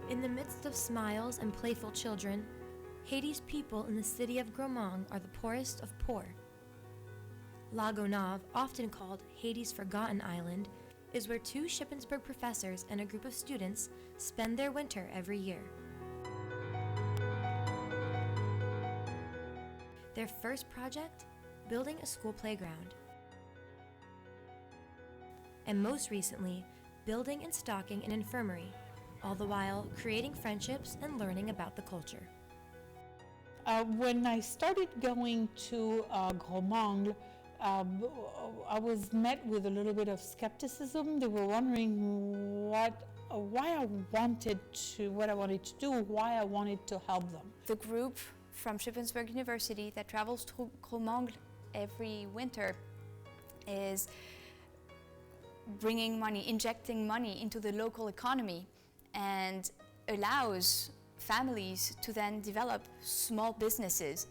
In the midst of smiles and playful children, Haiti's people in the city of Gonave are the poorest of poor. La Gonave, often called Haiti's Forgotten Island, is where two Shippensburg professors and a group of students spend their winter every year. Their first project? Building a school playground. And most recently, building and stocking an infirmary, all the while creating friendships and learning about the culture. When I started going to Gonave, I was met with a little bit of skepticism. They were wondering what I wanted to do, why I wanted to help them. The group from Shippensburg University that travels to Gonave every winter is bringing money, injecting money into the local economy, and allows families to then develop small businesses.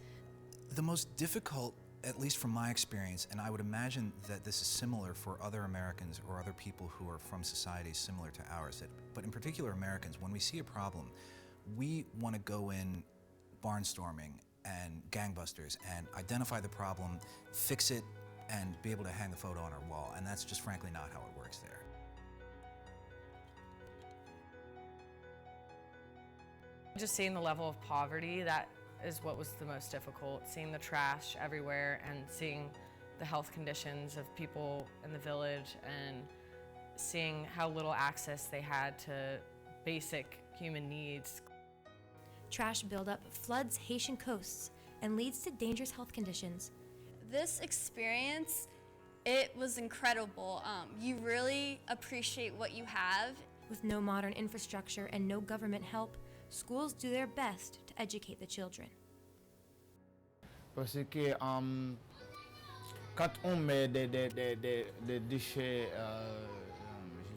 The most difficult, at least from my experience, and I would imagine that this is similar for other Americans or other people who are from societies similar to ours, but in particular Americans, when we see a problem, we want to go in barnstorming and gangbusters and identify the problem, fix it, and be able to hang the photo on our wall, and that's just frankly not how it works there. Just seeing the level of poverty, that is what was the most difficult. Seeing the trash everywhere and seeing the health conditions of people in the village and seeing how little access they had to basic human needs. Trash buildup floods Haitian coasts and leads to dangerous health conditions. This experience, it was incredible. You really appreciate what you have. With no modern infrastructure and no government help, schools do their best to educate the children. Parce que quand on met des déchets,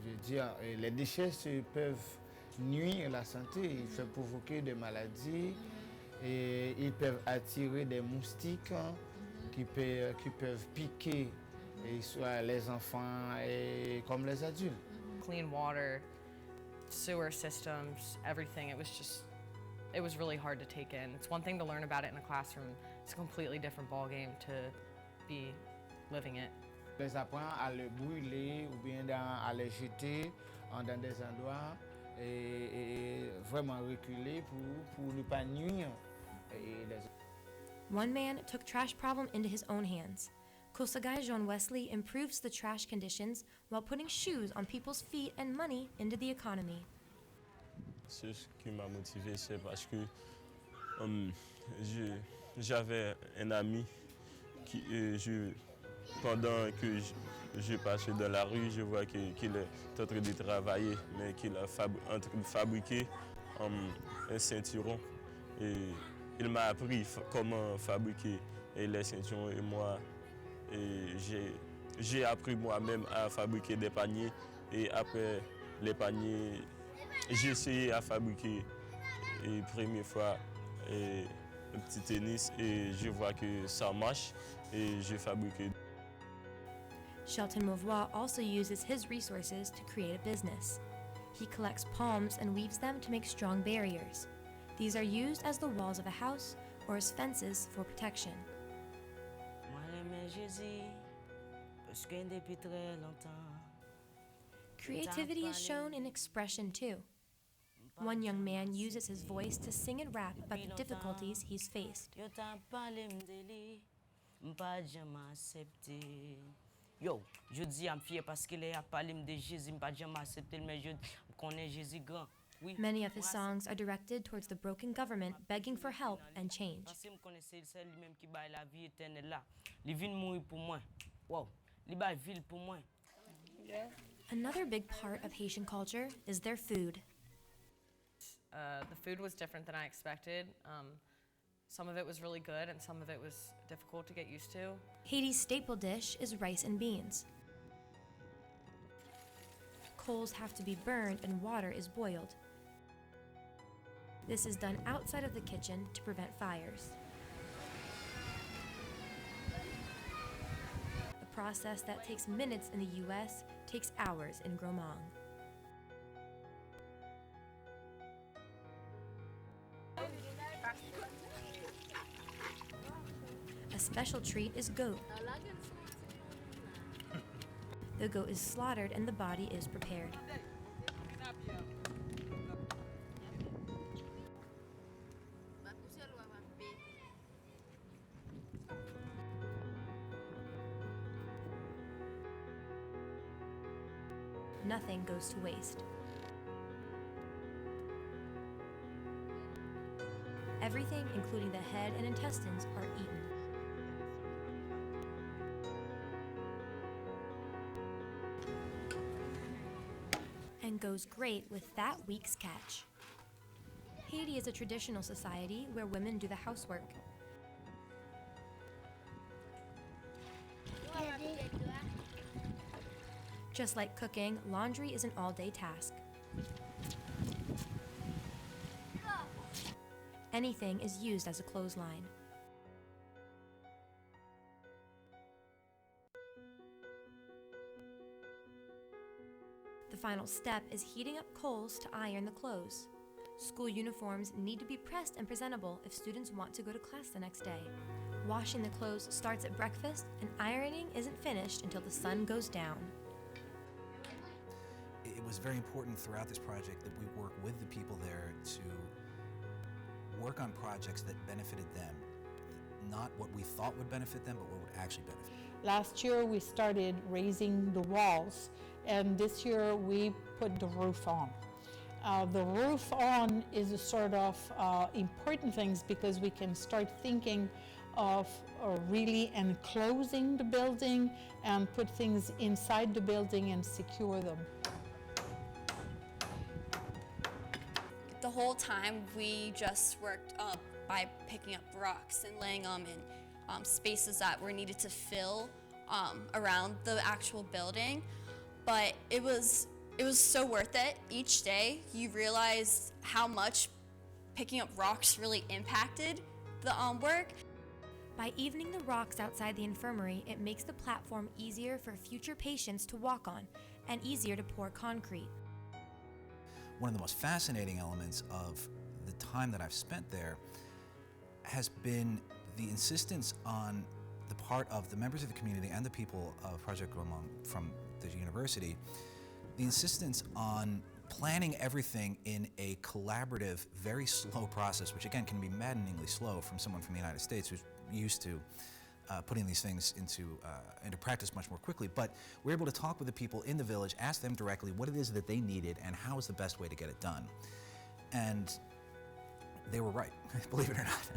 je veux dire, les déchets peuvent nuire à la santé, ils peuvent provoquer des maladies et ils peuvent attirer des moustiques qui peuvent piquer soit les enfants et comme les adultes. Clean water, sewer systems, everything. It was really hard to take in. It's one thing to learn about it in a classroom. It's a completely different ballgame to be living it. Les apprend à le brûler ou bien à les jeter dans des endroits et vraiment reculer pour ne pas nuire. One man took trash problem into his own hands. Kosagai John Wesley improves the trash conditions while putting shoes on people's feet and money into the economy. Ce qui m'a motivé, c'est parce que j'avais un ami qui, pendant que je passais dans la rue, je vois qu'il est en train de travailler, mais qu'il est en train de fabriquer un ceinturon. Et il m'a appris comment fabriquer les ceintures et moi. Et j'ai appris moi-même à fabriquer des paniers et après les paniers, j'ai essayé à fabriquer la première fois un petit tennis et je vois que ça marche et j'ai fabriqué. Shelton Mauvois also uses his resources to create a business. He collects palms and weaves them to make strong barriers. These are used as the walls of a house or as fences for protection. Creativity is shown in expression too. One young man uses his voice to sing and rap about the difficulties he's faced. Yo, je dis I'm fier parce qu'il a parlé de Jésus, pas jamais accepté, mais je connais Jésus grand. Many of his songs are directed towards the broken government begging for help and change. Another big part of Haitian culture is their food. The food was different than I expected. Some of it was really good and some of it was difficult to get used to. Haiti's staple dish is rice and beans. Coals have to be burned and water is boiled. This is done outside of the kitchen to prevent fires. A process that takes minutes in the US takes hours in Gromong. A special treat is goat. The goat is slaughtered and the body is prepared. Nothing goes to waste. Everything, including the head and intestines, are eaten. And goes great with that week's catch. Haiti is a traditional society where women do the housework. Just like cooking, laundry is an all-day task. Anything is used as a clothesline. The final step is heating up coals to iron the clothes. School uniforms need to be pressed and presentable if students want to go to class the next day. Washing the clothes starts at breakfast, and ironing isn't finished until the sun goes down. It was very important throughout this project that we work with the people there to work on projects that benefited them. Not what we thought would benefit them, but what would actually benefit them. Last year we started raising the walls, and this year we put the roof on. The roof on is a sort of important things because we can start thinking of really enclosing the building and put things inside the building and secure them. The whole time we just worked up by picking up rocks and laying them in spaces that were needed to fill around the actual building. But it was so worth it. Each day you realize how much picking up rocks really impacted the work. By evening the rocks outside the infirmary, it makes the platform easier for future patients to walk on and easier to pour concrete. One of the most fascinating elements of the time that I've spent there has been the insistence on the part of the members of the community and the people of Project Gromong from the university, the insistence on planning everything in a collaborative, very slow process, which again can be maddeningly slow from someone from the United States who's used to putting these things into practice much more quickly. But we're able to talk with the people in the village, ask them directly what it is that they needed and how is the best way to get it done. And they were right, believe it or not.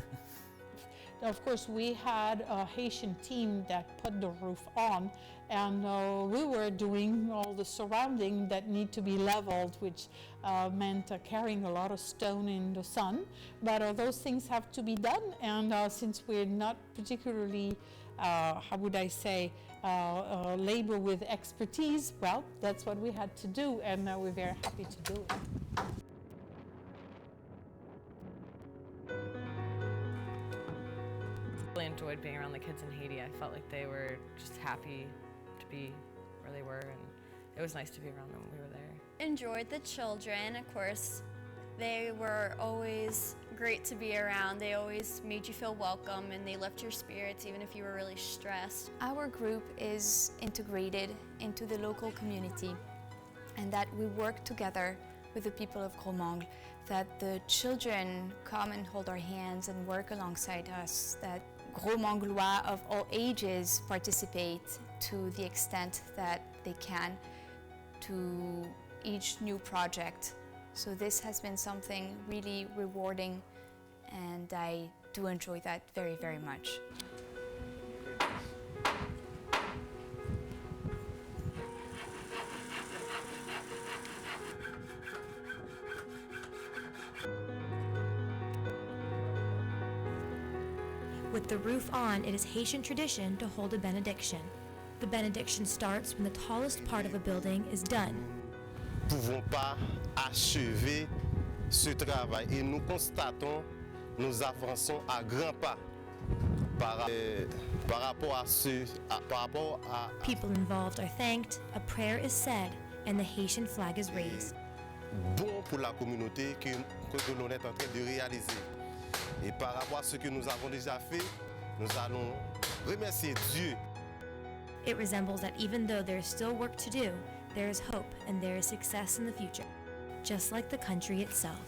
Now, of course, we had a Haitian team that put the roof on, and we were doing all the surrounding that need to be leveled, which meant carrying a lot of stone in the sun. But those things have to be done, and since we're not particularly, how would I say, labor with expertise, well, that's what we had to do, and we're very happy to do it. Really enjoyed being around the kids in Haiti. I felt like they were just happy to be where they were, and it was nice to be around them when we were there. Enjoyed the children, of course. They were always great to be around. They always made you feel welcome, and they lift your spirits even if you were really stressed. Our group is integrated into the local community, and that we work together with the people of Gromong, that the children come and hold our hands and work alongside us, that Gromonglois of all ages participate to the extent that they can to each new project. So this has been something really rewarding, and I do enjoy that very, very much. With the roof on, it is Haitian tradition to hold a benediction. The benediction starts when the tallest part of a building is done. Pouvons pas achever ce travail et nous constatons, nous avançons à grands pas par rapport à People involved are thanked, a prayer is said, and the Haitian flag is raised. bon pour la communauté que l'on est en train de réaliser. Et par rapport à ce que nous avons déjà fait, nous allons remercier Dieu. It resembles that even though there is still work to do, there is hope and there is success in the future, just like the country itself.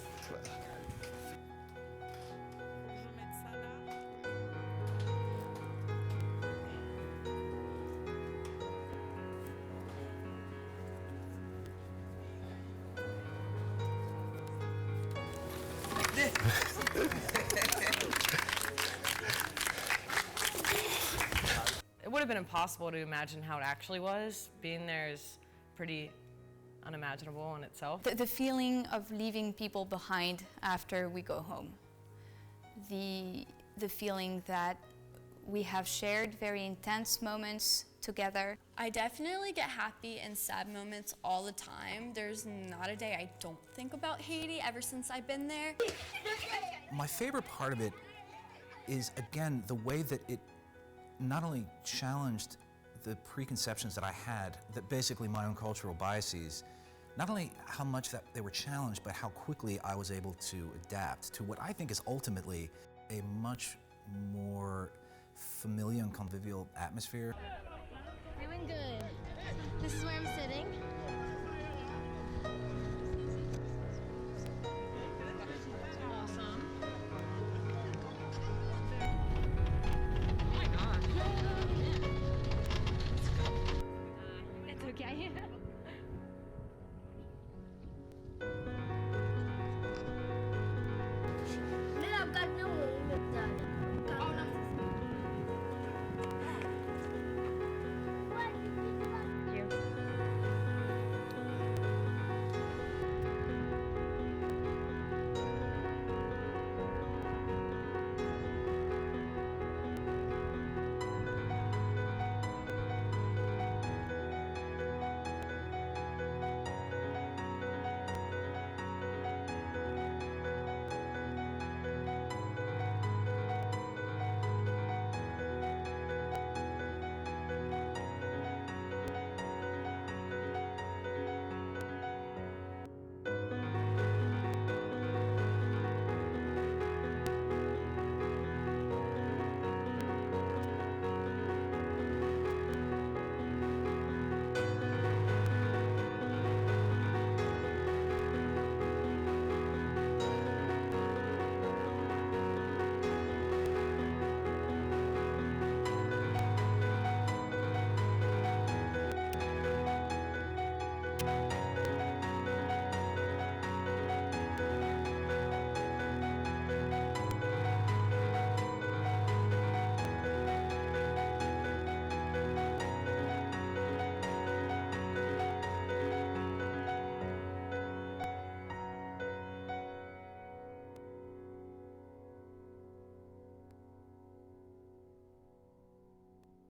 It would have been impossible to imagine how it actually was. Being there is pretty unimaginable in itself. The feeling of leaving people behind after we go home. The feeling that we have shared very intense moments together. I definitely get happy and sad moments all the time. There's not a day I don't think about Haiti ever since I've been there. My favorite part of it is, again, the way that it not only challenged the preconceptions that I had, that basically my own cultural biases, not only how much that they were challenged, but how quickly I was able to adapt to what I think is ultimately a much more familiar and convivial atmosphere. Doing good. This is where I'm sitting.